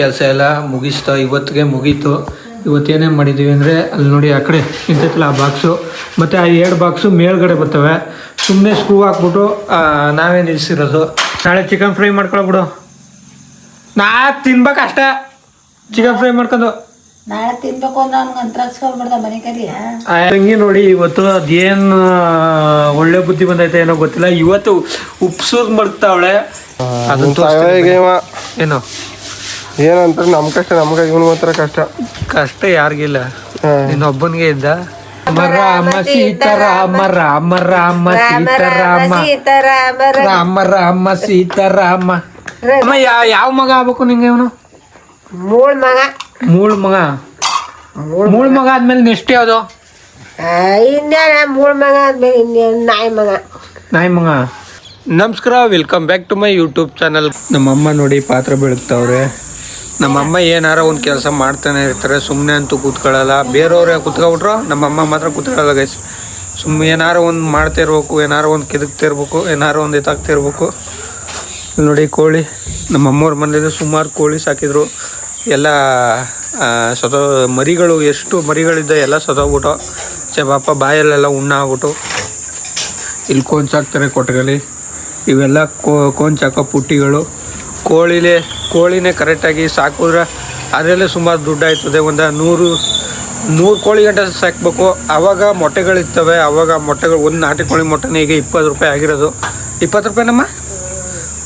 ಕೆಲಸ ಎಲ್ಲ ಮುಗಿಸ್ತಾ ಇವತ್ತಿಗೆ ಮುಗೀತು. ಇವತ್ತೇನೇನು ಮಾಡಿದ್ದೀವಿ ಅಂದರೆ ಅಲ್ಲಿ ನೋಡಿ ಆ ಕಡೆ ನಿಂತೈತಲ್ಲ ಆ ಬಾಕ್ಸು ಮತ್ತು ಆ 2 ಬಾಕ್ಸು ಮೇಲ್ಗಡೆ ಬರ್ತವೆ. ಸುಮ್ಮನೆ ಸ್ಕ್ರೂ ಹಾಕ್ಬಿಟ್ಟು ನಾವೇ ನಿಲ್ಲಿಸಿರೋದು. ನಾಳೆ ಚಿಕನ್ ಫ್ರೈ ಮಾಡ್ಕೊಳ್ಬಿಡು. ನಾ ತಿನ್ಬೇಕಷ್ಟೇ ಚಿಕನ್ ಫ್ರೈ ಮಾಡ್ಕೊಂಡು ನಾಳೆ ತಿನ್ಬೇಕು ಅಂದ್ರೆ ಅವ್ನಿಗೆ ಅಂತರ್ಸ್ಕೊಳ್ಬಿಡ್ದ ಮನೆ ಕರಿ. ತಂಗಿ ನೋಡಿ ಇವತ್ತು ಅದೇನು ಒಳ್ಳೆ ಬುದ್ಧಿ ಬಂದೈತೆ ಏನೋ ಗೊತ್ತಿಲ್ಲ. ಇವತ್ತು ಉಪ್ಸೂದ್ ಮಾಡ್ತಾವಳೆ. ಏನು ಏನಂತ ನಮ್ ಕಷ್ಟ ನಮ್ಗೆ ಇವನು ಮಾತ್ರ ಕಷ್ಟ ಯಾರಿಗಿಲ್ಲ, ಇನ್ನೊಬ್ಬನಿಗೆ ಇದ್ದ. ರಾಮ ಸೀತಾರಾಮ ರಾಮ ರಾಮ ಸೀತಾರಾಮ ರಾಮ ರಾಮ ಸೀತಾರಾಮ. ಅಮ್ಮ ಯಾವ ಮಗ ಆಗ್ಬೇಕು ನಿಂಗೆ? ಇವನು ಮೂಳ್ ಮಗ ಆದ್ಮೇಲೆ ನೆಕ್ಸ್ಟ್ ಯಾವ್ದು? ಇನ್ನೇನ ಮೂಳ್ ಮಗ ಆದ್ಮೇಲೆ ಇನ್ನೇನು ನಾಯಿ ಮಗ. ನಮಸ್ಕಾರ, welcome back to my YouTube channel. ನಮ್ಮಮ್ಮ ನೋಡಿ ಪಾತ್ರೆ ಬೆಳಗ್ತಾವ್ರೆ. ನಮ್ಮಮ್ಮ ಏನಾರ ಒಂದು ಕೆಲಸ ಮಾಡ್ತಾನೆ ಇರ್ತಾರೆ, ಸುಮ್ಮನೆ ಅಂತೂ ಕೂತ್ಕೊಳ್ಳಲ್ಲ. ಬೇರೆಯವ್ರೆ ಕೂತ್ಕೊಬಿಟ್ರು, ನಮ್ಮಮ್ಮ ಮಾತ್ರ ಕೂತ್ಕೊಳ್ಳಲ್ಲ ಗೈಸ್. ಸುಮ್ಮನೆ ಏನಾರ ಒಂದು ಮಾಡ್ತಾ ಇರ್ಬೇಕು, ಏನಾರ ಒಂದು ಕೆದಕ್ತಾ ಇರ್ಬೇಕು, ಏನಾರ ಒಂದು ಎತ್ತಾಗ್ತಾ ಇರ್ಬೇಕು. ನೋಡಿ ಕೋಳಿ, ನಮ್ಮಮ್ಮವ್ರ ಮನೇಲಿ ಸುಮಾರು ಕೋಳಿ ಸಾಕಿದ್ರು. ಎಲ್ಲ ಮರಿಗಳು, ಎಷ್ಟು ಮರಿಗಳಿದ್ದ ಎಲ್ಲ ಸತ್ತೋಗ್ಬಿಟ್ಟು ಪಾಪ ಬಾಯಲ್ಲೆಲ್ಲ ಉಣ್ಣ ಆಗ್ಬಿಟ್ಟು. ಇಲ್ಲಿ ಕೊಂಚಾಕ್ತಾರೆ ಕೊಟ್ಟಗಲಿ. ಇವೆಲ್ಲ ಕೊಂಚಾಕೋ ಪುಟ್ಟಿಗಳು. ಕೋಳಿನೇ ಕರೆಕ್ಟಾಗಿ ಸಾಕಿದ್ರೆ ಅದರಲ್ಲೇ ಸುಮಾರು ದುಡ್ಡು ಆಯ್ತದೆ. ಒಂದು 100 ಕೋಳಿ ಗಂಟೆ ಸಾಕಬೇಕು. ಆವಾಗ ಮೊಟ್ಟೆಗಳಿರ್ತವೆ. ಆವಾಗ ಮೊಟ್ಟೆಗಳು, ಒಂದು ನಾಟಿ ಕೋಳಿ ಮೊಟ್ಟೆನೇ ಈಗ 20 ರೂಪಾಯಿ ಆಗಿರೋದು. 20 ರೂಪಾಯಿನಮ್ಮ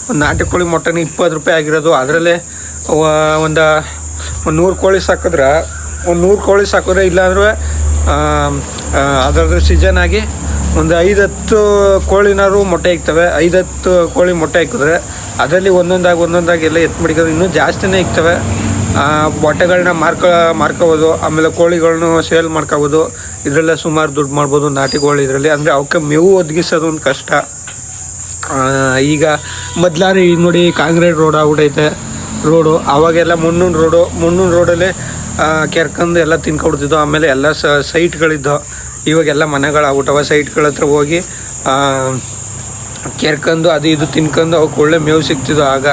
ಒಂದು ನಾಟಿ ಕೋಳಿ ಮೊಟ್ಟೆನೇ 20 ರೂಪಾಯಿ ಆಗಿರೋದು. ಅದರಲ್ಲೇ ಒಂದು 100 ಕೋಳಿ ಸಾಕಿದ್ರೆ, ಒಂದು 100 ಕೋಳಿ ಸಾಕಿದ್ರೆ ಇಲ್ಲಾಂದ್ರೆ ಅದರ ಸೀಸನ್ ಆಗಿ ಒಂದು 5-10 ಕೋಳಿನಾರು ಮೊಟ್ಟೆ ಇಕ್ತವೆ. 5-10 ಕೋಳಿ ಮೊಟ್ಟೆ ಹಾಕಿದ್ರೆ ಅದರಲ್ಲಿ ಒಂದೊಂದಾಗಿ ಎಲ್ಲ ಎತ್ತು ಮಡಿಕೋದು ಇನ್ನೂ ಜಾಸ್ತಿನೇ ಇಕ್ತವೆ. ಮೊಟ್ಟೆಗಳನ್ನ ಮಾರ್ಕೋಬೋದು. ಆಮೇಲೆ ಕೋಳಿಗಳನ್ನೂ ಸೇಲ್ ಮಾಡ್ಕೋಬೋದು. ಇದರಲ್ಲೇ ಸುಮಾರು ದುಡ್ಡು ಮಾಡ್ಬೋದು ನಾಟಿ ಕೋಳಿ ಇದರಲ್ಲಿ. ಅಂದರೆ ಅವಕ್ಕೆ ಮೇವು ಒದಗಿಸೋದು ಒಂದು ಕಷ್ಟ. ಈಗ ಮೊದಲಾರಿ ನೋಡಿ ಕಾಂಕ್ರೀಟ್ ರೋಡ್ ಆಗ್ಬಿಟ್ಟೈತೆ ರೋಡು. ಆವಾಗೆಲ್ಲ ಮುನ್ನೂರು ರೋಡಲ್ಲೇ ಕೆರ್ಕೊಂಡು ಎಲ್ಲ ತಿನ್ಕೊಬಿಡ್ತಿದ್ದೋ. ಆಮೇಲೆ ಎಲ್ಲ ಸೈಟ್ಗಳಿದ್ದೋ. ಇವಾಗೆಲ್ಲ ಮನೆಗಳಾಗ್ಬಿಟ್ಟವ. ಸೈಟ್ಗಳ ಹತ್ರ ಹೋಗಿ ಕೆರ್ಕೊಂಡು ಅದು ಇದು ತಿನ್ಕೊಂಡು ಅವಕ್ಕೆ ಒಳ್ಳೆ ಮೇವು ಸಿಗ್ತಿದ್ದೋ ಆಗ.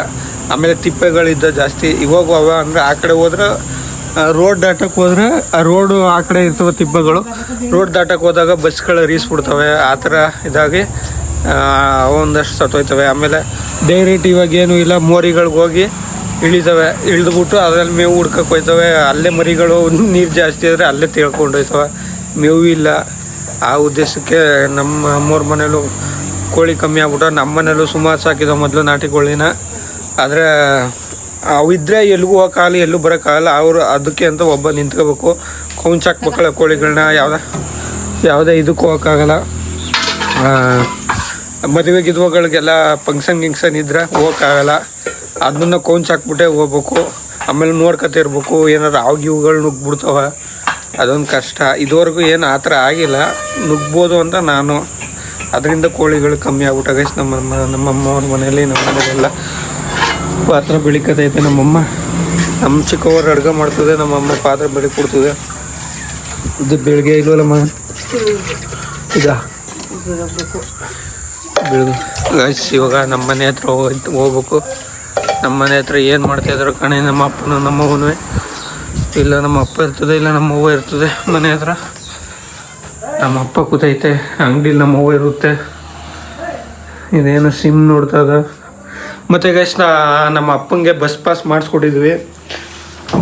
ಆಮೇಲೆ ತಿಪ್ಪೆಗಳಿದ್ದ ಜಾಸ್ತಿ. ಇವಾಗ ಅಂದರೆ ಆ ಕಡೆ ಹೋದ್ರೆ ರೋಡ್ ದಾಟಕ್ಕೆ ಹೋದ್ರೆ ಆ ರೋಡು ಆ ಕಡೆ ಇರ್ತವೆ ತಿಪ್ಪೆಗಳು. ರೋಡ್ ದಾಟಕ್ಕೆ ಹೋದಾಗ ಬಸ್ಗಳು ರೀಸ್ಬಿಡ್ತವೆ. ಆ ಥರ ಇದಾಗಿ ಒಂದಷ್ಟು ಸತ್ತೋಯ್ತವೆ. ಆಮೇಲೆ ಡೈರೆಕ್ಟ್ ಇವಾಗ ಏನೂ ಇಲ್ಲ, ಮೋರಿಗಳಿಗೆ ಹೋಗಿ ಇಳಿದ್ಬಿಟ್ಟು ಅದ್ರಲ್ಲಿ ಮೇವು ಹುಡ್ಕಕ್ಕೆ ಹೋಯ್ತವೆ. ಅಲ್ಲೇ ಮರಿಗಳು ನೀರು ಜಾಸ್ತಿ ಆದರೆ ಅಲ್ಲೇ ತಿಳ್ಕೊಂಡೋಯ್ತವೆ. ಮೇವು ಇಲ್ಲ. ಆ ಉದ್ದೇಶಕ್ಕೆ ನಮ್ಮ ಅಮ್ಮವ್ರ ಮನೇಲೂ ಕೋಳಿ ಕಮ್ಮಿ ಆಗ್ಬಿಟ್ಟು ನಮ್ಮ ಮನೇಲೂ ಸುಮಾರು ಸಾಕಿದವು ಮೊದಲು ನಾಟಿ ಕೋಳಿನ. ಆದರೆ ಅವಿದ್ದರೆ ಎಲ್ಲಿಗೂ ಹೋಗೋಕ್ಕಾಗಲ್ಲ, ಎಲ್ಲೂ ಬರೋಕ್ಕಾಗಲ್ಲ. ಅವರು ಅದಕ್ಕೆ ಅಂತ ಒಬ್ಬ ನಿಂತ್ಕೋಬೇಕು. ಕೊಂಚಾಕ್ಬೇಕಲ್ಲ ಕೋಳಿಗಳನ್ನ. ಯಾವುದೇ ಇದಕ್ಕೂ ಹೋಗೋಕ್ಕಾಗಲ್ಲ. ಮದುವೆ ಗಿದುವೆಗಳಿಗೆಲ್ಲ ಫಂಕ್ಷನ್ ಇದ್ರೆ ಹೋಗೋಕ್ಕಾಗಲ್ಲ. ಅದನ್ನ ಕೊಂಚಾಕ್ಬಿಟ್ಟೆ ಹೋಗ್ಬೇಕು. ಆಮೇಲೆ ನೋಡ್ಕೊತಿರ್ಬೇಕು. ಏನಾರು ಇವುಗಳು ನುಗ್ಗಿಬಿಡ್ತವೆ, ಅದೊಂದು ಕಷ್ಟ. ಇದುವರೆಗೂ ಏನು ಆ ಥರ ಆಗಿಲ್ಲ, ನುಗ್ಬೋದು ಅಂತ ನಾನು. ಅದರಿಂದ ಕೋಳಿಗಳು ಕಮ್ಮಿ ಆಗ್ಬಿಟ್ಟ ಗೈಸ್. ನಮ್ಮಮ್ಮವ್ರ ಮನೇಲಿ, ನಮ್ಮ ಮನೆಯಲ್ಲೆಲ್ಲ ಪಾತ್ರೆ ಬೆಳಿಕತೈತೆ. ನಮ್ಮ ಚಿಕ್ಕವರು ಅಡುಗೆ ಮಾಡ್ತದೆ, ನಮ್ಮಮ್ಮ ಪಾತ್ರೆ ಬೆಳಗ್ಗೆ ಕೊಡ್ತದೆ. ಇದು ಬೆಳಗ್ಗೆ ಇಲ್ವಲ್ಲಮ್ಮ, ಇದಾ ಬೆಳಗ್ಗೆ ಗೈಸ್. ಇವಾಗ ನಮ್ಮ ಮನೆ ಹತ್ರ ಹೋಗ್ಬೇಕು. ನಮ್ಮ ಮನೆ ಹತ್ರ ಏನು ಮಾಡ್ತಾಯಿದ್ರು ಕಣೆ, ನಮ್ಮ ಅಪ್ಪನೂ ನಮ್ಮವನು. ಇಲ್ಲ ನಮ್ಮ ಅಪ್ಪ ಇರ್ತದೆ, ಇಲ್ಲ ನಮ್ಮ ಅವ್ವ ಇರ್ತದೆ ಮನೆ ಹತ್ರ. ನಮ್ಮ ಅಪ್ಪ ಕೂತೈತೆ ಅಂಗಡಿಲಿ, ನಮ್ಮ ಅವ್ವ ಇರುತ್ತೆ. ಇದೇನು ಸಿಮ್ ನೋಡ್ತದ. ಮತ್ತು ಗೈಸ್ ನಮ್ಮ ಅಪ್ಪಂಗೆ ಬಸ್ ಪಾಸ್ ಮಾಡಿಸ್ಕೊಟ್ಟಿದ್ವಿ.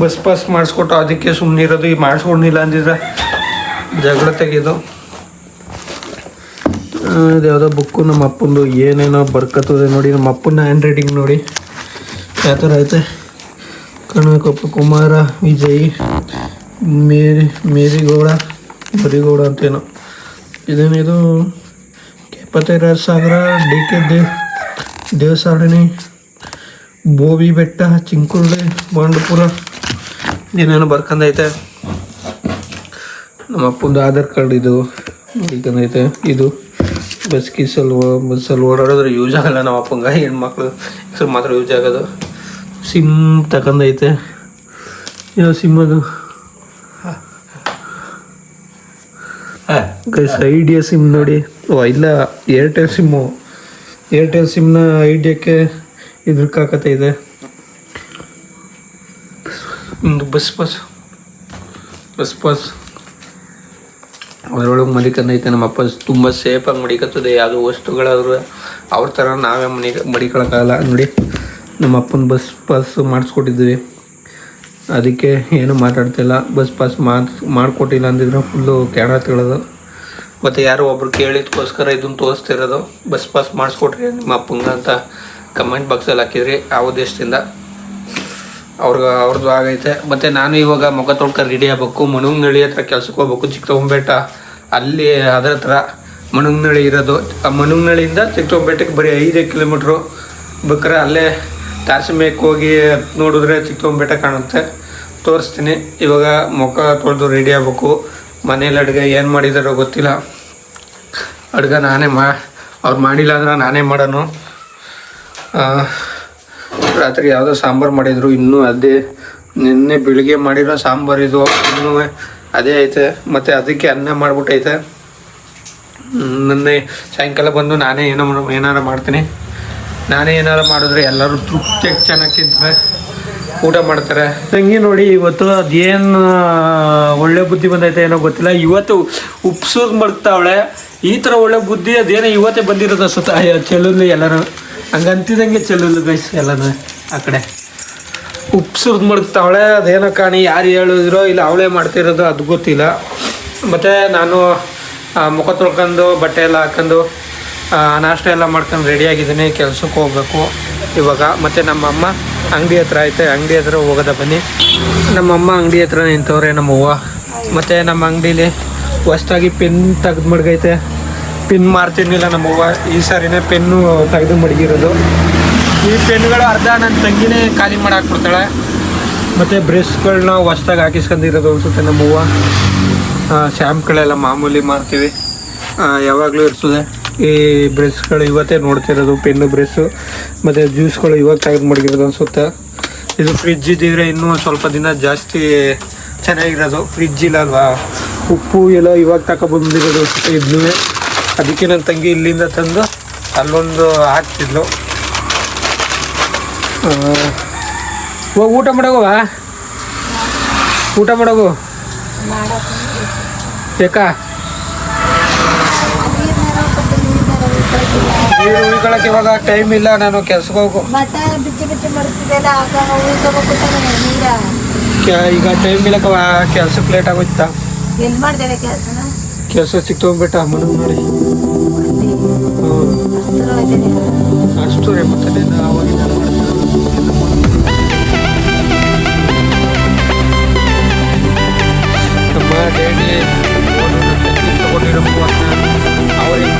ಬಸ್ ಪಾಸ್ ಮಾಡಿಸ್ಕೊಟ್ಟು ಅದಕ್ಕೆ ಸುಮ್ಮನೆ ಇರೋದು. ಈಗ ಮಾಡಿಸ್ಕೊಂಡಿಲ್ಲ ಅಂದಿದ್ರೆ ಜಗಳ ತೆಗೆದು. ಇದು ಯಾವುದೋ ಬುಕ್ಕು ನಮ್ಮ ಅಪ್ಪಂದು, ಏನೇನೋ ಬರ್ಕತ್ತದೆ ನೋಡಿ. ನಮ್ಮ ಅಪ್ಪನ ಹ್ಯಾಂಡ್ ರೈಟಿಂಗ್ ನೋಡಿ ಯಾವ ಥರ ಐತೆ. ಕನಕಪ್ಪ ಕುಮಾರ ವಿಜಯ್ ಮರಿಗೌಡ ಅಂತೇನೋ. ಇದೇನಿದು ಕೆಪತೈರಾಜ್ ಸಾಗರ DK ದೇವಸಾರಣಿ ಬೋವಿ ಬೆಟ್ಟ ಚಿಂಕುಳ್ಳಿ ಬಾಂಡಪುರ ಏನೇನೋ ಬರ್ಕಂದೈತೆ. ನಮ್ಮ ಅಪ್ಪಂದು ಆಧಾರ್ ಕಾರ್ಡ್ ಇದು ಬರ್ಕಂದೈತೆ. ಇದು ಬಸ್ಸಲ್ಲಿ ಓಡಾಡಿದ್ರೆ ಯೂಸ್ ಆಗಲ್ಲ ನಮ್ಮ ಅಪ್ಪಂಗೆ. ಹೆಣ್ಮಕ್ಳು ಮಾತ್ರ ಯೂಸ್ ಆಗೋದು. ಸಿಮ್ ತಗೊಂಡೈತೆ. ಯಾವ ಸಿಮ್ ಅದು? ಗೈಸ್ ಐಡಿಯಾ ಸಿಮ್ ನೋಡಿ. ಇಲ್ಲ ಏರ್ಟೆಲ್ ಸಿಮ್ಮು. ಏರ್ಟೆಲ್ ಸಿಮ್ನ ಐಡಿಯಾಕ್ಕೆ ಇದಕ್ಕೆ ಹಾಕತ್ತೆ ಇದೆ. ಒಂದು ಬಸ್ ಅದರೊಳಗೆ ಮಡಿಕಂದ ಐತೆ. ನಮ್ಮ ಅಪ್ಪ ತುಂಬ ಸೇಫಾಗಿ ಮಡಿಕತ್ತದೆ. ಯಾವುದೋ ವಸ್ತುಗಳಾದ್ರು ಅವ್ರ ಥರ ನಾವೇ ಮಡಿಕೊಳಕ್ಕಾಗಲ್ಲ. ನೋಡಿ ನಮ್ಮ ಅಪ್ಪನ ಬಸ್ ಪಾಸ್ ಮಾಡಿಸ್ಕೊಟ್ಟಿದ್ವಿ, ಅದಕ್ಕೆ ಏನು ಮಾತಾಡ್ತಿಲ್ಲ. ಬಸ್ ಪಾಸ್ ಮಾಡಿಕೊಟ್ಟಿಲ್ಲ ಅಂದಿದ್ರೆ ಫುಲ್ಲು ಕ್ಯಾಣ ತಿಳೋದು. ಮತ್ತು ಯಾರೋ ಒಬ್ರು ಕೇಳಿದಕ್ಕೋಸ್ಕರ ಇದನ್ನು ತೋರಿಸ್ತಿರೋದು. ಬಸ್ ಪಾಸ್ ಮಾಡಿಸ್ಕೊಟ್ರಿ ನಿಮ್ಮ ಅಪ್ಪಂಗೆ ಅಂತ ಕಮೆಂಟ್ ಬಾಕ್ಸಲ್ಲಿ ಹಾಕಿದ್ರಿ. ಆ ಉದ್ದೇಶದಿಂದ ಅವ್ರದ್ದು ಆಗೈತೆ. ಮತ್ತು ನಾನು ಇವಾಗ ಮುಖ ತೊಳ್ಕೊಂಡು ರೆಡಿ ಆಗಬೇಕು. ಮಣುಗ್ನಳ್ಳಿ ಹತ್ರ ಕೆಲ್ಸಕ್ಕೆ ಹೋಗ್ಬೇಕು. ಚಿಕ್ಕತಗೊಂಬೇಟ ಅಲ್ಲಿ ಅದರ ಹತ್ರ ಮಣುಗ್ನಳ್ಳಿ ಇರೋದು. ಆ ಮಣುಗ್ನಳ್ಳಿಯಿಂದ ಚಿಕ್ಕತಗೊಂಬೇಟಕ್ಕೆ ಬರೀ 5 ಕಿಲೋಮೀಟ್ರು. ಬೇಕಾರೆ ಅಲ್ಲೇ ತಾರಸಿಮೇಕ್ಕೆ ಹೋಗಿ ನೋಡಿದ್ರೆ ಚಿಕ್ಕತಗೊಂಬೇಟ ಕಾಣುತ್ತೆ. ತೋರಿಸ್ತೀನಿ. ಇವಾಗ ಮುಖ ತೊಳೆದು ರೆಡಿ ಆಗಬೇಕು. ಮನೇಲಿ ಅಡುಗೆ ಏನು ಮಾಡಿದಾರೋ ಗೊತ್ತಿಲ್ಲ. ಅಡುಗೆ ನಾನೇ ಅವ್ರು ಮಾಡಿಲ್ಲ ಅಂದ್ರೆ ನಾನೇ ಮಾಡೋನು. ರಾತ್ರಿ ಯಾವುದೋ ಸಾಂಬಾರು ಮಾಡಿದರು, ಇನ್ನೂ ಅದೇ ನಿನ್ನೆ ಬೆಳಿಗ್ಗೆ ಮಾಡಿರೋ ಸಾಂಬಾರು ಇದು ಇನ್ನೂ ಅದೇ ಐತೆ. ಮತ್ತು ಅದಕ್ಕೆ ಅನ್ನ ಮಾಡ್ಬಿಟ್ಟೈತೆ. ನಿನ್ನೆ ಸಾಯಂಕಾಲ ಬಂದು ನಾನೇ ಏನಾರು ಮಾಡ್ತೀನಿ. ನಾನೇ ಏನಾರು ಮಾಡಿದ್ರೆ ಎಲ್ಲರೂ ತೃಪ್ತಿಯಾಗಿ ಚೆನ್ನಾಗಿ ತಿಂತಾರೆ, ಊಟ ಮಾಡ್ತಾರೆ. ತಂಗಿ ನೋಡಿ ಇವತ್ತು ಅದೇನು ಒಳ್ಳೆ ಬುದ್ಧಿ ಬಂದೈತೆ ಏನೋ ಗೊತ್ತಿಲ್ಲ. ಇವತ್ತು ಉಪ್ಸೂರು ಮಡ್ತಾವಳೆ. ಈ ಥರ ಒಳ್ಳೆ ಬುದ್ಧಿ ಅದೇನೋ ಇವತ್ತೇ ಬಂದಿರೋದು ಅನ್ಸುತ್ತೆ. ಚೆಲ್ಲುಲ್ಲಿ ಎಲ್ಲರೂ ಹಂಗಂತಿದಂಗೆ ಚೆಲ್ಲುಲ್ಲು ಗೈಸ್ ಎಲ್ಲನೂ ಆ ಕಡೆ ಉಪ್ಸೂರು ಮಡ್ತಾವಳೆ. ಅದೇನೋ ಕಾಣಿ ಯಾರು ಹೇಳಿದ್ರೋ ಇಲ್ಲ ಅವಳೇ ಮಾಡ್ತಿರೋದು ಅದು ಗೊತ್ತಿಲ್ಲ. ಮತ್ತು ನಾನು ಮುಖ ತೊಳ್ಕೊಂಡು ಬಟ್ಟೆ ಎಲ್ಲ ಹಾಕೊಂಡು ನಾಷ್ಟ ಎಲ್ಲ ಮಾಡ್ಕೊಂಡು ರೆಡಿಯಾಗಿದ್ದೀನಿ. ಕೆಲ್ಸಕ್ಕೆ ಹೋಗ್ಬೇಕು ಇವಾಗ. ಮತ್ತು ನಮ್ಮಮ್ಮ ಅಂಗಡಿ ಹತ್ರ ಐತೆ, ಅಂಗಡಿ ಹತ್ರ ಹೋಗೋದ ಬನ್ನಿ. ನಮ್ಮಮ್ಮ ಅಂಗಡಿ ಹತ್ರ ನಿಂತವ್ರೆ ನಮ್ಮವ್ವ. ಮತ್ತು ನಮ್ಮ ಅಂಗಡೀಲಿ ಹೊಸ್ದಾಗಿ ಪೆನ್ ತೆಗೆದು ಮಡಗೈತೆ. ಪೆನ್ ಮಾರ್ತಿರ್ಲಿಲ್ಲ ನಮ್ಮವ್ವ, ಈ ಸಾರಿನೇ ಪೆನ್ನು ತೆಗೆದು ಮಡಗಿರೋದು. ಈ ಪೆನ್ಗಳು ಅರ್ಧ ನನ್ನ ತಂಗಿನೇ ಖಾಲಿ ಮಾಡಿ ಹಾಕ್ಬಿಡ್ತಾಳೆ. ಮತ್ತು ಬ್ರಷ್ಗಳನ್ನ ಹೊಸ್ದಾಗಿ ಹಾಕಿಸ್ಕೊಂಡಿರೋದು ಅನಿಸುತ್ತೆ ನಮ್ಮವ್ವ. ಶ್ಯಾಂಪ್ಗಳೆಲ್ಲ ಮಾಮೂಲಿ ಮಾರ್ತೀವಿ, ಯಾವಾಗಲೂ ಇರ್ತದೆ. ಈ ಬ್ರಷ್ಗಳು ಇವತ್ತೇ ನೋಡ್ತಿರೋದು, ಪೆನ್ನು ಬ್ರಷ್ಷು ಮತ್ತು ಜ್ಯೂಸ್ಗಳು ಇವಾಗ ತೆಗೆದು ಮಡಗಿರೋದು ಅನಿಸುತ್ತೆ. ಇದು ಫ್ರಿಜ್ ಇದ್ದಿದ್ರೆ ಇನ್ನೂ ಸ್ವಲ್ಪ ದಿನ ಜಾಸ್ತಿ ಚೆನ್ನಾಗಿರೋದು. ಫ್ರಿಜ್ ಇಲ್ಲ ಅಲ್ವಾ, ಉಪ್ಪು ಎಲ್ಲ ಇವಾಗ ತಗೊಬಂದಿರೋದು ಇದನ್ನೇ. ಅದಕ್ಕೆ ನನ್ನ ತಂಗಿ ಇಲ್ಲಿಂದ ತಂದು ಅಲ್ಲೊಂದು ಹಾಕ್ತಿದ್ಲು. ಹೋಗಿ ಊಟ ಮಾಡೋಗುವ, ಊಟ ಮಾಡೋಗು ಯಾಕ ನೀರು ಉಳ್ಕೊಳಕ್ಕೆ ಇವಾಗ ಟೈಮ್ ಇಲ್ಲ. ನಾನು ಕೆಲ್ಸಕ್ಕೆ ಹೋಗು. ಈಗ ಟೈಮ್ ಇಲ್ಲಕ್ಕವ, ಕೆಲ್ಸಕ್ಕೆ ಲೇಟ್ ಆಗೋಯ್ತಾ. ಕೆಲಸ ಸಿಕ್ತೋಗ್ಬಿಟ್ಟ ಮನಗೆ ನೋಡಿ. ಅಷ್ಟು ರೀ. ಮತ್ತೆ ಅವಾಗಿಂದ ನಮ್ಮ ಡೈಲಿ ತಗೊಂಡಿರೋ ಅವ್ರಿಗೆ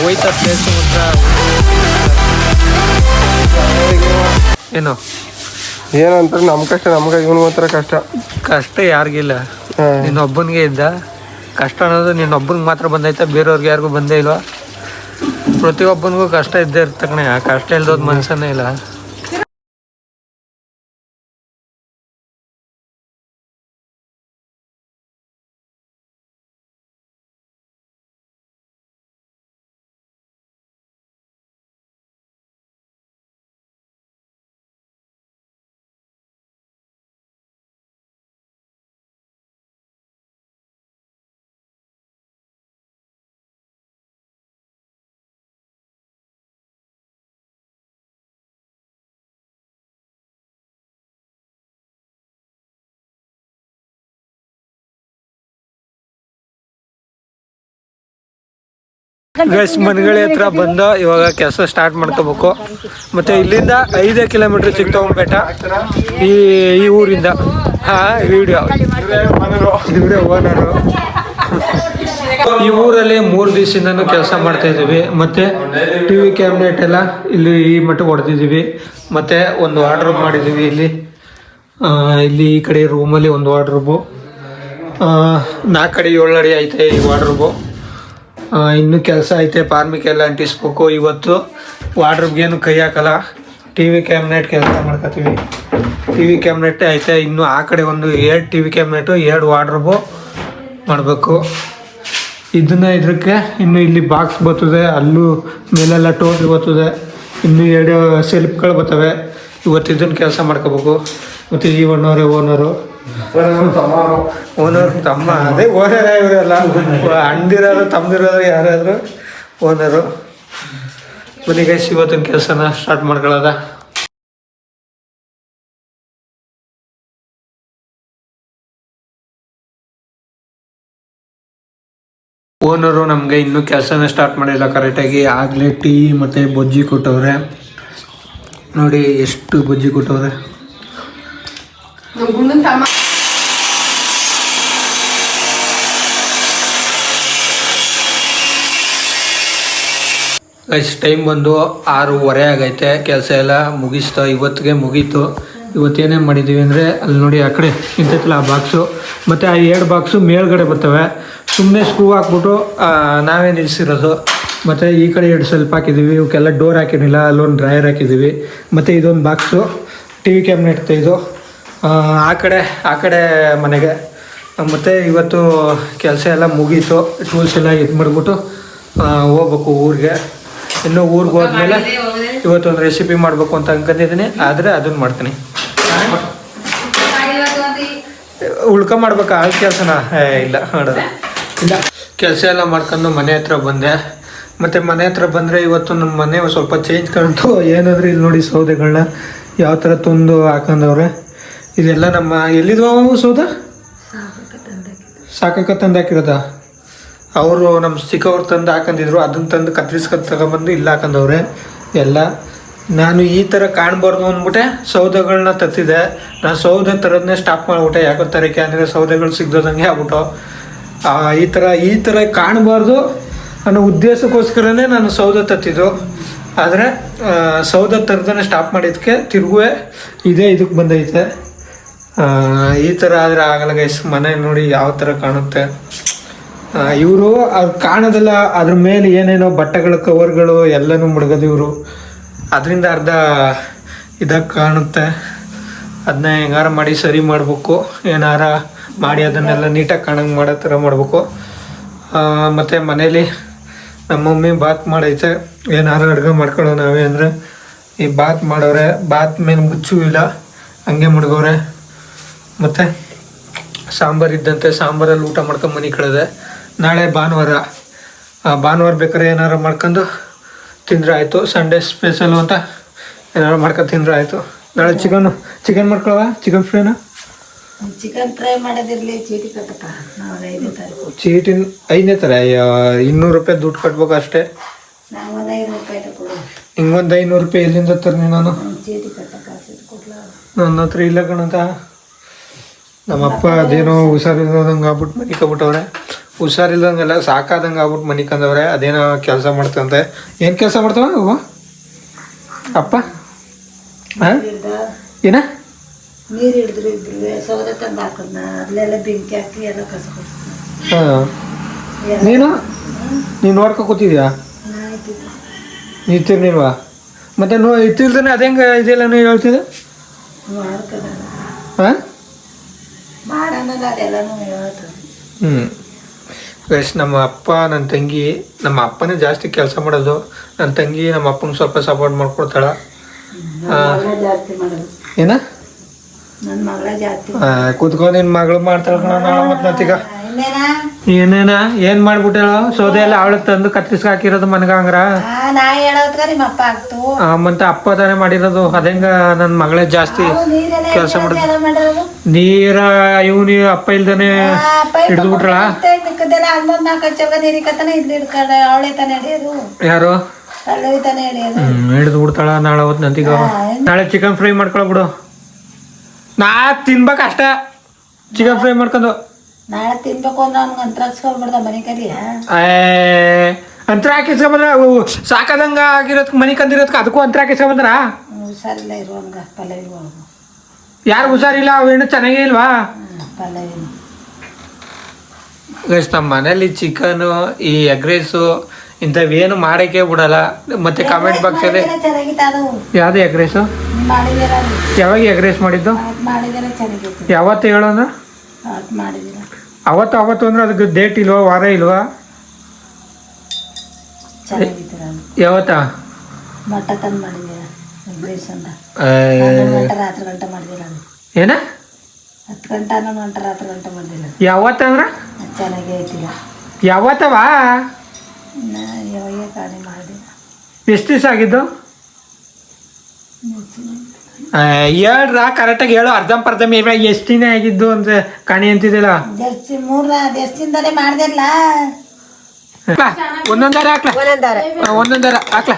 ಹೋಯ್ತಾ ಪ್ಲೇಸ್ ಮಾತ್ರ. ಏನು ಏನಂತಾರೆ ನಮ್ಮ ಕಷ್ಟ ನಮ್ಗೆ, ಇವನು ಮಾತ್ರ ಕಷ್ಟ ಯಾರಿಗಿಲ್ಲ. ನಿನ್ನೊಬ್ಬನಿಗೆ ಇದ್ದ ಕಷ್ಟ ಅನ್ನೋದು ನಿನ್ನೊಬ್ಬನಿಗೆ ಮಾತ್ರ ಬಂದೈತೆ, ಬೇರೆಯವ್ರಿಗೆ ಯಾರಿಗೂ ಬಂದೇ ಇಲ್ವಾ? ಪ್ರತಿಯೊಬ್ಬನಿಗೂ ಕಷ್ಟ ಇದ್ದೇ ಇರ್ತಕ್ಕಣೆ. ಕಷ್ಟ ಇಲ್ದೋದು ಮನುಷ್ಯನೇ ಇಲ್ಲ. ಗೈಸ್ ಮನೆಗಳ ಹತ್ರ ಬಂದು ಇವಾಗ ಕೆಲಸ ಸ್ಟಾರ್ಟ್ ಮಾಡ್ಕೋಬೇಕು. ಮತ್ತು ಇಲ್ಲಿಂದ 5 ಕಿಲೋಮೀಟ್ರ್ ಚಿಕ್ಕತಗೊಂಬೇಟ ಈ ಊರಿಂದ. Video owner. ಈ ಊರಲ್ಲಿ 3 ದಿವಸದಿಂದನೂ ಕೆಲಸ ಮಾಡ್ತಾ ಇದ್ದೀವಿ. ಮತ್ತು TV ಕ್ಯಾಬಿನೆಟ್ ಎಲ್ಲ ಇಲ್ಲಿ ಈ ಮಟ್ಟಕ್ಕೆ ಹೊಡೆದಿದ್ದೀವಿ. ಮತ್ತು ಒಂದು ವಾರ್ಡ್ರೋಬ್ ಮಾಡಿದ್ದೀವಿ ಇಲ್ಲಿ ಈ ಕಡೆ ರೂಮಲ್ಲಿ ಒಂದು ವಾರ್ಡ್ರೋಬು. 4 ಅಡಿ 7 ಅಡಿ ಐತೆ ಈ ವಾರ್ಡ್ರೋಬು. ಇನ್ನೂ ಕೆಲಸ ಐತೆ, ಫಾರ್ಮಿಗೆಲ್ಲ ಅಂಟಿಸ್ಬೇಕು. ಇವತ್ತು ವಾರ್ಡ್ರೋಬ್ಗೇನು ಕೈ ಹಾಕಲ್ಲ, ಟಿ ವಿ ಕ್ಯಾಬಿನೆಟ್ ಕೆಲಸ ಮಾಡ್ಕೊತೀವಿ. ಟಿ ವಿ ಕ್ಯಾಬಿನೆಟ್ ಐತೆ. ಇನ್ನು ಆ ಕಡೆ ಒಂದು 2 ಟಿ ವಿ ಕ್ಯಾಬಿನೆಟು 2 ವಾರ್ಡ್ರೋಬು ಮಾಡಬೇಕು. ಇದಕ್ಕೆ ಇನ್ನು ಇಲ್ಲಿ ಬಾಕ್ಸ್ ಬರ್ತದೆ, ಅಲ್ಲೂ ಮೇಲೆಲ್ಲ ಟೋಪಿ ಬರ್ತದೆ, ಇನ್ನು 2 ಸೆಲ್ಫ್ಗಳು ಬರ್ತವೆ. ಇವತ್ತು ಇದನ್ನು ಕೆಲಸ ಮಾಡ್ಕೋಬೇಕು. ಮತ್ತು ಈ ಓನರು ತಮ್ಮ ಅದೇ ಓನರೇ ಇವರೆಲ್ಲ ಅಣ್ಣದಿರೋರು ತಮ್ಮದಿರೋರು ಯಾರಾದರೂ ಓನರು. ಬನ್ನಿ ಗೈಸ್ ಇವತ್ತಿನ ಕೆಲಸನ ಸ್ಟಾರ್ಟ್ ಮಾಡ್ಕೊಳ್ಳೋದ. ಓನರು ನಮಗೆ ಇನ್ನೂ ಕೆಲಸನ ಸ್ಟಾರ್ಟ್ ಮಾಡಿಲ್ಲ ಕರೆಕ್ಟಾಗಿ. ಆಗಲೇ ಟೀ ಮತ್ತು ಬಜ್ಜಿ ಕೊಟ್ಟವ್ರೆ. ನೋಡಿ ಎಷ್ಟು ಬಜ್ಜಿ ಕೊಟ್ಟವ್ರೆ. ಅಷ್ಟು ಟೈಮ್ ಬಂದು 6:15 ಆಗೈತೆ. ಕೆಲಸ ಎಲ್ಲ ಮುಗಿಸ್ತಾ ಇವತ್ತಿಗೆ ಮುಗೀತು. ಇವತ್ತೇನೇನು ಮಾಡಿದ್ದೀವಿ ಅಂದರೆ ಅಲ್ಲಿ ನೋಡಿ ಆ ಕಡೆ ಇಂತೈತಲ್ಲ ಆ ಬಾಕ್ಸು, ಮತ್ತು ಆ 2 ಬಾಕ್ಸು ಮೇಲ್ಗಡೆ ಬರ್ತವೆ. ಸುಮ್ಮನೆ ಸ್ಕ್ರೂ ಹಾಕ್ಬಿಟ್ಟು ನಾವೇ ನಿಲ್ಲಿಸಿರೋದು. ಮತ್ತು ಈ ಕಡೆ 2 ಸೆಲ್ಫ್ ಹಾಕಿದ್ದೀವಿ. ಇವಕ್ಕೆಲ್ಲ ಡೋರ್ ಹಾಕಿರಲಿಲ್ಲ, ಅಲ್ಲೊಂದು ಡ್ರಾಯರ್ ಹಾಕಿದ್ದೀವಿ. ಮತ್ತು ಇದೊಂದು ಬಾಕ್ಸು ಟಿ ವಿ ಕ್ಯಾಬಿನೆಟ್ ಇದು ಆ ಕಡೆ ಮನೆಗೆ. ಮತ್ತು ಇವತ್ತು ಕೆಲಸ ಎಲ್ಲ ಮುಗೀತು. ಟೂಲ್ಸ್ ಎಲ್ಲ ಇದು ಮಾಡಿಬಿಟ್ಟು ಹೋಗ್ಬೇಕು ಊರಿಗೆ. ಇನ್ನು ಊರಿಗೆ ಹೋದ್ಮೇಲೆ ಇವತ್ತೊಂದು ರೆಸಿಪಿ ಮಾಡಬೇಕು ಅಂತ ಅನ್ಕೊಂಡಿದ್ದೀನಿ. ಆದರೆ ಅದನ್ನು ಮಾಡ್ತೀನಿ. ಮಾಡ್ಬೇಕಾ ಆ ಕೆಲಸನ ಇಲ್ಲ ಮಾಡೋದು ಇಲ್ಲ. ಕೆಲಸ ಎಲ್ಲ ಮಾಡ್ಕೊಂಡು ಮನೆ ಹತ್ರ ಬಂದೆ. ಮತ್ತು ಮನೆ ಹತ್ರ ಬಂದರೆ ಇವತ್ತು ನಮ್ಮ ಮನೆ ಸ್ವಲ್ಪ ಚೇಂಜ್ ಕಾಣ್ತು. ಏನಂದರೆ ಇಲ್ಲಿ ನೋಡಿ ಸೌದೆಗಳನ್ನ ಯಾವ ಥರ ತಂದು ಹಾಕೊಂಡವ್ರೆ. ಇದೆಲ್ಲ ನಮ್ಮ ಎಲ್ಲಿದ್ವು ಸೌದೆ ಸಾಕಕ್ಕೆ ತಂದು ಹಾಕಿರೋದ. ಅವರು ನಮ್ಮ ಚಿಕ್ಕವ್ರು ತಂದು ಹಾಕೊಂಡಿದ್ರು. ಅದನ್ನು ತಂದು ಕತ್ತರಿಸ್ಕೊಂಡು ತಗೊಂಬಂದು ಇಲ್ಲ ಹಾಕೊಂಡವ್ರೆ ಎಲ್ಲ. ನಾನು ಈ ಥರ ಕಾಣಬಾರ್ದು ಅಂದ್ಬಿಟ್ಟೆ ಸೌದೆಗಳನ್ನ ತತ್ತಿದ್ದೆ. ನಾನು ಸೌದೆ ಥರದನ್ನೇ ಸ್ಟಾಪ್ ಮಾಡಿಬಿಟ್ಟೆ. ಯಾಕೋ ತರಕ್ಕೆ ಅಂದರೆ ಸೌದೆಗಳು ಸಿಗ್ದೋದಂಗೆ ಆಗ್ಬಿಟ್ಟು ಈ ಥರ ಕಾಣಬಾರ್ದು ಅನ್ನೋ ಉದ್ದೇಶಕ್ಕೋಸ್ಕರನೇ ನಾನು ಸೌದೆ ತತ್ತಿದ್ದು. ಆದರೆ ಸೌದೆ ಥರದನ್ನೇ ಸ್ಟಾಪ್ ಮಾಡಿದ್ದಕ್ಕೆ ತಿರುಗುವೆ ಇದಕ್ಕೆ ಬಂದೈತೆ. ಈ ಥರ ಆದರೆ ಆಗಲ್ಲ ಗೈಸ್. ಮನೆ ನೋಡಿ ಯಾವ ಥರ ಕಾಣುತ್ತೆ. ಇವರು ಅದು ಕಾಣೋದಿಲ್ಲ, ಅದ್ರ ಮೇಲೆ ಏನೇನೋ ಬಟ್ಟೆಗಳು ಕವರ್ಗಳು ಎಲ್ಲನೂ ಮುಡ್ಗೋದು ಇವರು. ಅದರಿಂದ ಅರ್ಧ ಇದಾಗಿ ಕಾಣುತ್ತೆ. ಅದನ್ನ ಹೆಂಗಾರ ಮಾಡಿ ಸರಿ ಮಾಡಬೇಕು. ಏನಾರ ಮಾಡಿ ಅದನ್ನೆಲ್ಲ ನೀಟಾಗಿ ಕಾಣಂಗೆ ಮಾಡೋ ಥರ ಮಾಡಬೇಕು. ಮತ್ತು ಮನೇಲಿ ನಮ್ಮ ಮಮ್ಮಿ ಬಾತ್ ಮಾಡೈತೆ. ಏನಾರ ಅಡುಗೆ ಮಾಡ್ಕೊಳ್ಳೋ ನಾವೇ ಅಂದರೆ ಈ ಬಾತ್ ಮಾಡೋರೆ. ಬಾತ್ ಮೇಲೆ ಮುಚ್ಚು ಇಲ್ಲ, ಹಂಗೆ ಮುಡ್ಗವ್ರೆ. ಮತ್ತು ಸಾಂಬಾರು ಇದ್ದಂತೆ ಸಾಂಬಾರಲ್ಲಿ ಊಟ ಮಾಡ್ಕೊಂಡು ಮನೆ ಕಳೆದೆ. ನಾಳೆ ಭಾನುವಾರ ಬೇಕಾದ್ರೆ ಏನಾರು ಮಾಡ್ಕೊಂಡು ತಿಂದರೆ ಆಯಿತು. ಸಂಡೇ ಸ್ಪೆಷಲು ಅಂತ ಏನಾರು ಮಾಡ್ಕೊಂಡು ತಿಂದರೆ ಆಯಿತು. ನಾಳೆ ಚಿಕನ್ ಮಾಡ್ಕೊಳ್ಳೋವ, ಚಿಕನ್ ಫ್ರೈನ. ಚಿಕನ್ ಫ್ರೈ ಮಾಡೋದಿರಲಿ, ಚೀಟಿ ಕಟ್ಟಪ್ಪ. ನಾವು 5ನೇ ತಾರೀಕು ಚೀಟಿನ 5ನೇ ತರ 200 ರೂಪಾಯಿ ದುಡ್ಡು ಕಟ್ಬೇಕು ಅಷ್ಟೇ. ನಾವು ಒಂದು 5 ರೂಪಾಯಿ ಕೊಡು. ಹಿಂಗೊಂದು 500 ರೂಪಾಯಿ ಎಲ್ಲಿಂದ ತರ್ನಿ ನಾನು? ಚೀಟಿ ಕಟ್ಟಕ್ಕೆ ಕೊಡ್ಲ ನನ್ನ ಹತ್ರ ಇಲ್ಲ ಕಣಂತ. ನಮ್ಮಪ್ಪ ಅದೇನೋ ಹುಷಾರಿಲ್ದಂಗೆ ಆಗ್ಬಿಟ್ಟು ಮನಿಕೊಂಬಿಟ್ಟವ್ರೆ. ಹುಷಾರಿಲ್ದಂಗೆಲ್ಲ ಸಾಕಾದಂಗೆ ಆಗ್ಬಿಟ್ಟು ಮನಿಕೊಂಡವ್ರೆ. ಅದೇನೋ ಕೆಲಸ ಮಾಡ್ತಂತೆ. ಏನು ಕೆಲಸ ಮಾಡ್ತಾವ ಅವ ಅಪ್ಪ? ಹಾಂ ಏನ ನೀರು ಹಿಡಿದ್ರು ಇಬ್ರು ಸೌದೆ ತಂದು ಹಾಕೋದ್ನ ಅಲ್ಲೆಲ್ಲ ಬೆಂಕಿ ಹಾಕಿ ಎಲ್ಲ ಕಸ್ಕೊಡ್ತೀನಿ. ಹಾಂ ನೀನು ನೋಡ್ಕೊ ಕೂತಿದ್ಯಾ? ನೀಲ್ವಾ ಮತ್ತೆ ಇತ್ತಿಲ್ದಾನೆ ಅದು ಹೆಂಗೆ ಇದೆಲ್ಲ ನೀವು ಹೇಳ್ತಿದ್ದೆ? ಮಾಡ್ಕದ ಹಾಂ ಮಾಡೋಣ ಅದೆಲ್ಲನೂ ಹೇಳ್ತದೆ. ನಮ್ಮ ಅಪ್ಪ ನನ್ನ ತಂಗಿ, ನಮ್ಮ ಅಪ್ಪನೇ ಜಾಸ್ತಿ ಕೆಲಸ ಮಾಡೋದು. ನನ್ನ ತಂಗಿ ನಮ್ಮ ಅಪ್ಪಂಗೆ ಸ್ವಲ್ಪ ಸಪೋರ್ಟ್ ಮಾಡ್ಕೊಡ್ತಾಳೆ. ಜಾಸ್ತಿ ಮಾಡೋದು ಏನ ನನ್ನ ಮಗಳ ಜಾಸ್ತಿ ಕೂತ್ಕೊಂಡು ನಿನ್ನ ಮಗಳು ಮಾಡ್ತಾಳೆ ಕಣ. ಮತ್ತೀಗ ಏನೇನ ಏನು ಮಾಡ್ಬಿಟ್ಟೇಳ? ಸೌದೆ ಎಲ್ಲ ಅವಳಿಗೆ ತಂದು ಕತ್ತಿಸ್ಕ ಹಾಕಿರೋದು ಮನ್ಗಂಗ್ರ. ನಾ ಹೇಳೋದ್ಕ ನಿಮ್ಮ ಅಪ್ಪ ಆಗ್ತು. ಮತ್ತೆ ಅಪ್ಪ ತಾನೇ ಮಾಡಿರೋದು. ಅದಂಗ ನನ್ನ ಮಗಳೇ ಜಾಸ್ತಿ ಕೆಲಸ ಮಾಡೋದು. ನೀರ ಇವನಿ ಅಪ್ಪ ಇಲ್ದಾನೆ ಹಿಡಿದು ಬಿಟ್ರಳ. ಮಿಕ್ಕದೆಲ್ಲ ಅಲ್ಲೊಂದು 4 ಚಗ ನೀರಿಕತ್ತಾನೆ ಇಲ್ಲಿ ಹಿಡ್ಕೊಂಡ ಅವಳೆ ತಾನೆ ಹಿಡಿಯೋದು. ಯಾರು ಅಲ್ಲೋಗಿ ತಾನೆ ಹಿಡಿಯೋದು. ಹಿಡಿದು ಬಿಡ್ತಾಳ. ನಾಳೆ ಹೊತ್ತು ನಂತೀಗ ನಾಳೆ ಚಿಕನ್ ಫ್ರೈ ಮಾಡ್ಕೊಳ ಬಿಡು. ನಾ ತಿನ್ಬೇಕು ಅಷ್ಟೇ ಚಿಕನ್ ಫ್ರೈ ಮಾಡ್ಕೊಂಡು. ನಾಳೆ ತಿನ್ಬೇಕು ಅಂದ್ರೆ ಅವ್ನಿಗೆ ಅಂತರ ಹಾಕ್ಸ್ಕೊಳ್ಬಿಡ್ದ ಮನೆ ಕರಿ. ಅಂತರ ಹಾಕಿಸ್ಕೊಂಬಂದ್ರ ಸಾಕಾದಂಗ ಆಗಿರೋದಕ್ಕೆ ಮನೆ ಕಂದಿರೋದಕ್ಕೆ ಅದಕ್ಕೂ ಅಂತರ ಹಾಕಿಸ್ಕೊಂಬಂದ್ರ. ಹುಷಾರಿಲ್ಲ ಇರುವಂಗ ಪಲ್ಲವಿ ಒಳಗು. ಯಾರು ಹುಷಾರಿಲ್ಲ? ಅವೇನು ಚೆನ್ನಾಗೇ ಇಲ್ವಾ? ಪಲ್ಲವಿ ಗೈಸ್ ನಮ್ಮ ಮನೇಲಿ ಚಿಕನು, ಈ ಎಗ್ ರೈಸು ಇಂಥವೇನು ಮಾಡೋಕ್ಕೆ ಬಿಡಲ್ಲ. ಮತ್ತೆ ಕಾಮೆಂಟ್ ಬಾಕ್ಸಲ್ಲಿ ಚೆನ್ನಾಗಿತ್ತು ಅದು ಯಾವುದು ಎಗ್ ರೈಸು ಮಾಡಿದಿರ ಯಾವಾಗ ಎಗ್ ರೈಸ್ ಮಾಡಿದ್ದು ಮಾಡಿದಿರ ಚೆನ್ನಾಗಿತ್ತು ಯಾವತ್ತು ಹೇಳೋಣ ಅವತ್ತು ಮಾಡಿದಿರ ಅವತ್ತು ಅಂದ್ರೆ ಅದಕ್ಕೆ ಡೇಟ್ ಇಲ್ವಾ ವಾರ ಇಲ್ವಾ ಚೆನ್ನಾಗಿತ್ತು ನಾನು ಯಾವತ್ತ ಮೊಟ್ಟ ತಂದು ಮಾಡಿದಿರ ಬೇಸ್ ಅಂತ 10 ಗಂಟೆ ಮಾಡಿದಿರ ಅದು ಏನ 10 ಗಂಟೆ 10 ಗಂಟೆ ಮಾಡಿದಿರ ಯಾವತ್ತಂದ್ರ ಚೆನ್ನಾಗಿ ಐತಿಲ್ಲ ಯಾವತ್ತವ ಯಾವಾಗ ಕಾಣಿ ಮಾಡಿದಿರ ಎಷ್ಟು ದಿವಸ ಆಗಿದ್ದು ಹೇಳ್ರ ಕರೆಕ್ಟಾಗಿ ಹೇಳು ಅರ್ಧಂಪರ್ಧಂ ಎಷ್ಟು ದಿನ ಆಗಿದ್ದು ಅಂತ ಕಾಣಿ ಅಂತಿದ್ದಿಲ್ಲ ದೇವಸ್ಥಾನದಲ್ಲೇ ಮಾಡ್ದಿರಲ್ಲ ಒಂದೊಂದಾರ ಹಾಕ್ಲ ಒಂದೊಂದಾರ ಹಾಕ್ಲ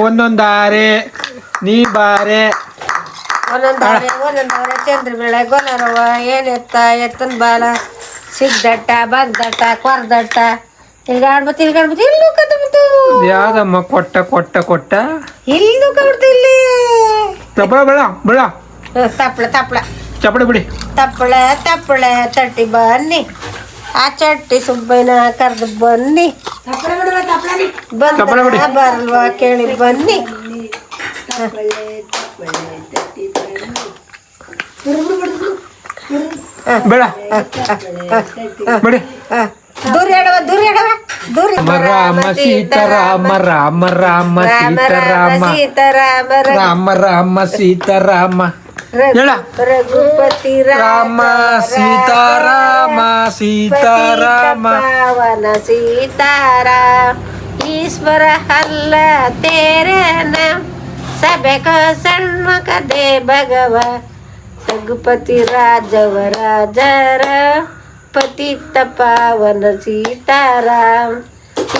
ಒಂದೊಂದಾರೆ ನೀ ಬಾರೆ ಒಂದೊಂದವರೆ ಚಂದ್ರಬೇಳೆ ಗೊಲರವ ಏನೆತ್ತ ಎತ್ತನ ಬಾಲ ಸಿಗ್ದಟ್ಟ ಬಗ್ದಟ್ಟ ಕೊರ್ದಟ್ಟ ತಿರ್ಗಾಡ್ಬತ್ತು ಇಲ್ಲೂ ಕತ್ಬಿಡ್ತು ಯಾವ್ದಮ್ಮ ಕೊಟ್ಟ ಇಲ್ಲೂ ಕಬಿಡ್ತು ಇಲ್ಲಿ ತಪ್ಪಳ ಬೇಡ ಚಪ್ಪಳ ಬಿಡಿ ತಪ್ಪಳೆ ತಟ್ಟಿ ಬನ್ನಿ ಆ ಚಟ್ಟಿ ಸುಬ್ಬಯ್ಯನ ಕರೆದು ಬನ್ನಿ ತಪ್ಪಳೆ ಬಿಡಿ. ಬರಲ್ವಾ ಕೇಳಿ ಬನ್ನಿ ಬೇಡ ಬಿಡಿ ದೂರ ಎಡವ ರಾಮ ಸೀತಾರಾಮ ರಾಮ ರಾಮ ಸೀತಾರಾಮ ರಾಮ ಸೀತಾರಾಮ ಹೇಳ ರಘುಪತಿ ರಾಮ ಸೀತಾರಾಮ ಪಾವನ ಸೀತಾರಾಮ ಈಶ್ವರ ಹಲ್ಲ ತೇರೆ ನಾಮ ಸಭೆ ಕ ಸಣ್ಮಕ ದೇ ಭಗವ ರಘುಪತಿ ರಾಜರ ಪತಿತ ಪಾವನ ಸೀತಾರಾಮ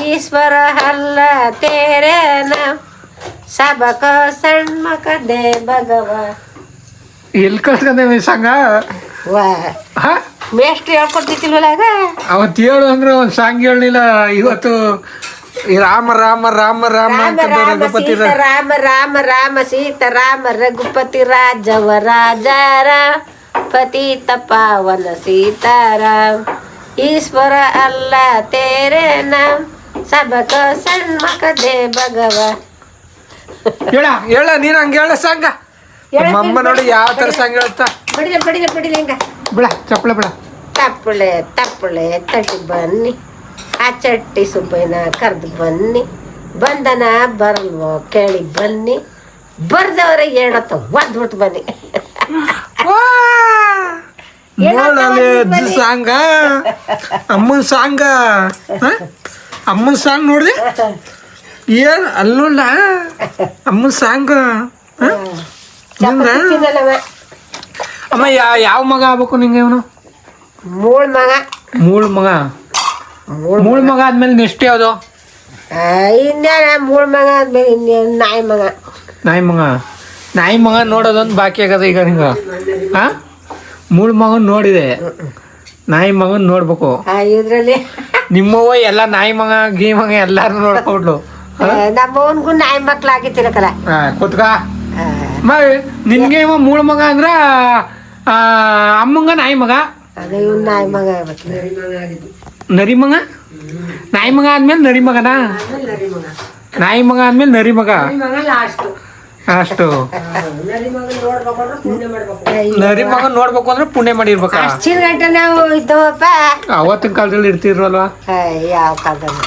ಈಶ್ವರ ಹಲ್ಲ ತೇರೆ ನಾಮ ಸಬಕ ಸಣ್ಮಕ ದೇ ಭಗವ ಎಲ್ಲಿ ಕಲ್ತ್ಕೊಂಡೆ ಸಂಘ ವಾ ಮೇಷ್ಟ್ರು ಹೇಳ್ಕೊಡ್ತಿಲ್ವಲ್ಲ ಆಗ ಅವತ್ತು ಹೇಳು ಅಂದ್ರೆ ಒಂದು ಸಾಂಗ್ ಹೇಳಲಿಲ್ಲ ಇವತ್ತು ಈ ರಾಮ ರಾಮ ರಾಮ ರಾಮ ಅಂತ ರಘುಪತಿ ರಾಮ ಸೀತಾರಾಮ ರಘುಪತಿ ರಾಜರ ಪತಿತ ಪಾವನ ಸೀತಾರಾಮ ಈಶ್ವರ ಅಲ್ಲ ತೇರೆ ನಾಮ ಸಬಕ ಸಣ್ಮಕ ದೇ ಭಗವ ಹೇಳ ನೀನು ಹಂಗೆ ಹೇಳ ಸಂಘ ಅಮ್ಮ ನೋಡಿ ಯಾವ ಥರ ಸಂಘ ಹೇಳ್ತಾ ಬಡಿಲ ಹಿಂಗ ಬಿಡ ಚಪ್ಪಳ ಬಿಡ ತಪ್ಪಳೆ ತಟ್ಟಿ ಬನ್ನಿ ಆ ಚಟ್ಟಿ ಸುಬ್ಬಯ್ಯನ ಕರೆದು ಬನ್ನಿ ಬಂದನ ಬರಲ್ವೋ ಕೇಳಿ ಬನ್ನಿ ಬರ್ದವ್ರೆ ಏನತ್ತ ಒದ್ಬಿಟ್ಟು ಬನ್ನಿ ನೋಡಲ್ಲಿ ಸಾಂಗ ಅಮ್ಮನ ಸಾಂಗ ಅಮ್ಮನ ಸಾಂಗ್ ನೋಡ್ರಿ ಏನ್ ಅಲ್ಲೋಲ್ಲ ಅಮ್ಮನ ಸಾಂಗ್ ಅಮ್ಮ ಯಾವ ಮಗ ಆಗ್ಬೇಕು ನಿಂಗೆ ಇವನು ಮೂಳ್ ಮಗ ಮೂಳ್ ಮಗ ಆದ್ಮೇಲೆ ನೆಕ್ಸ್ಟ್ ಯಾವುದು ಇನ್ನೇನ ಮೂಳ್ ಮಗ ಆದ್ಮೇಲೆ ಇನ್ನೇನು ನಾಯಿ ಮಗ ನೋಡೋದೊಂದು ಬಾಕಿ ಆಗದ ಈಗ ನಿಂಗ ಹಾ ಮೂಳ್ ಮಗನ್ ನೋಡಿದೆ ನಾಯಿ ಮಗನ್ ನೋಡ್ಬೇಕು ಇದ್ರಲ್ಲಿ ನಿಮ್ಮವ್ವ ಎಲ್ಲ ನಾಯಿ ಮಗ ಗೀ ಮಗ ಎಲ್ಲಾರು ನೋಡ್ಕೊಟ್ಲು ನಮ್ಮವನ್ಗೂ ನಾಯಿ ಮಕ್ಳು ಆಗಿತ್ತಿರಕಲ್ಲ ಕೂತ್ಕ ನಿನ್ಗೆ ಇವ ಮೂಳ್ ಮಗ ಅಂದ್ರ ಅಮ್ಮಂಗ ನಾಯಿ ಮಗ ಅದೇ ಇವ್ನು ನಾಯಿ ಮಗ ಆಗ್ಬೇಕು ನರಿ ಮಗ ನಾಯಿ ಮಗ ಆದ್ಮೇಲೆ ನರಿ ಮಗನಾ ನಾಯಿ ಮಗ ಆದ್ಮೇಲೆ ನರಿ ಮಗ ಅಷ್ಟು ನರಿ ಮಗ ನೋಡ್ಬೇಕು ಅಂದ್ರೆ ಪುಣ್ಯ ಮಾಡಿರ್ಬೇಕ ಅಷ್ಟಿನ ಗಂಟೆ ನಾವು ಇದ್ದವಪ್ಪ ಅವತ್ತಿನ ಕಾಲದಲ್ಲಿ ಇರ್ತಿರ್ವಲ್ವಾ ಯಾವ ಕಾಲದಲ್ಲಿ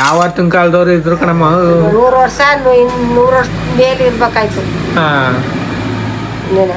ಆವತ್ತಿನ ಕಾಲದವ್ರು ಇದ್ರು ಕಣಮ್ಮ 100 ವರ್ಷ 100 ವರ್ಷ ಮೇಲೆ ಇರ್ಬೇಕಾಯ್ತು ಹಾ ಇನ್ನೇನ